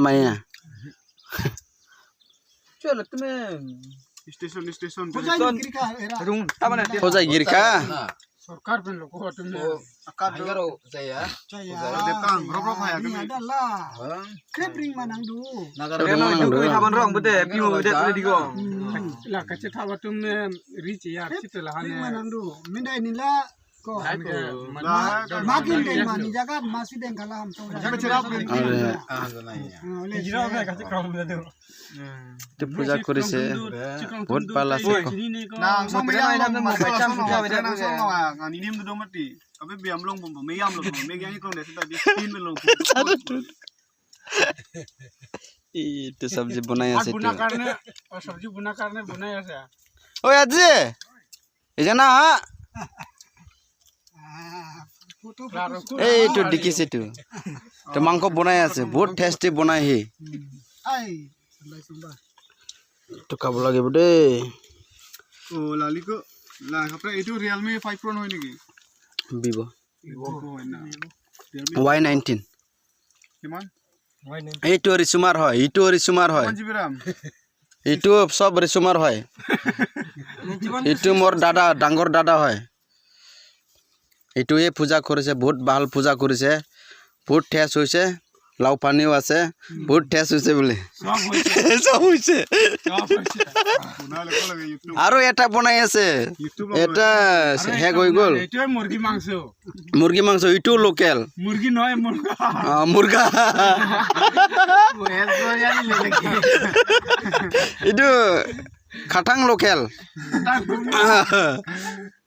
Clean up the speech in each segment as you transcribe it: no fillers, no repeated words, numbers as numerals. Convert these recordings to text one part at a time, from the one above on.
Maya. Chalo tume station Hoza girka. सरकार पे लोग हो तुमने angaro saya देखang रोक है ini adalah kepring manang du nagara lah kacet hawa tumme reach ya kita lah kepring ne manang du minda ini lah ko makin deh mani jagat masih deh kalam Tu puja korise. Bhot pala se. Nang so meyang long ninim do mati abe biam long bom meyam long meyang ikon desa tadi tin long Itu sabji bunai ase tu. बुना करने और सब्जी बुना करने बुनाया से Oi Aji. Ejana. Eh itu dikis itu. Tu mangkok bunai ase. Bhot tasty bunai he. ai sambai Tu kabul lagi bude. oh lali ko la apna itu Realme 5 Pro hoy niki Vivo. Vivo ko hoy na Y19. kiman Itu risumar hoy. Itu risumar hoy. 1 GB RAM Itu sob risumar hoy. Itu mor dada dangor dada hoy. Itu ye puja korise बहुत ভাল puja korise बहुत ঠেস হইছে লাউ পানিও আছে বহুত ঠেস হইছে বলে সব হইছে bunale ko lage YouTube আরো এটা বনাই আছে এটা হেগ হই গল itu মুরগি মাংস ইটো লোকাল मुर्गी नय मुर्गा মুরগা ইটো খাটাং লোকাল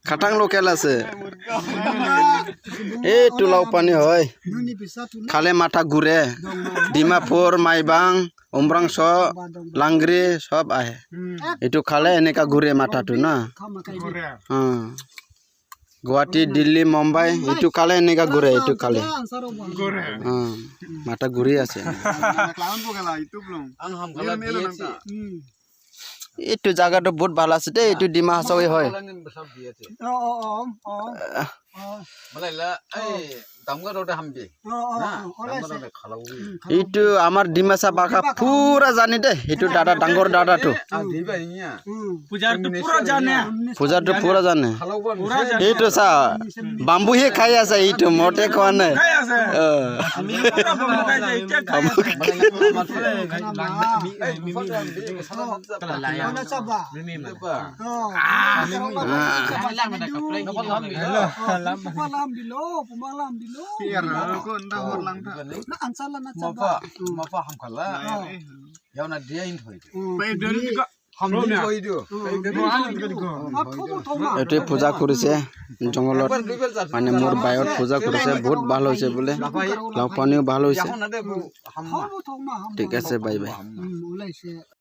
খাটাং লোকাল আছে এই তুলাও পানি হয় nuni bisa tu খালে মাথা ঘুরে ডিমাপুর মাইবাং অমরাংশ লাংগ্রি সব আহে এটু খালে এনেকা ঘুরে মাথাটো না kama kai গুৱাহাটী দিল্লী মুম্বাই এটু খালে এনেকা ঘুরে এটু খালে ansaro bang মাথা ঘুরি আছে clown ko gala YouTube long ang ham kala diye এটু জায়গাটা বহুত ভালো আছে দে এটু ডিমা হাসাওই হয় besar diye te oh malai la ai damga rote hambi na damga rote khalawi এটু আমার ডিমাসা বাঘা পুরা জানি দে এটু দাদা ডাঙ্গর দাদাটো ang diba niya pujar tu pura jane পূজাটো পুরা জানে khalawan এইটো চা বাম্বুহে খাই আছে এইটো মটে খোৱা নাই kai ase ami pura bamu kai je ite kai mana saba pemalam bilo pier ko nda hor lang ta na ansala na saba mapa ham khala yaw na dia in thoi pe deri ka ham ni thoi dio এটু পূজা কৰিছে জঙ্গলত মানে মোৰ বায়ত পূজা কৰিছে বহুত ভাল হৈছে বোলে লাউ পানীও ভাল হৈছে na de ham ঠিক আছে বাই বাই ulaise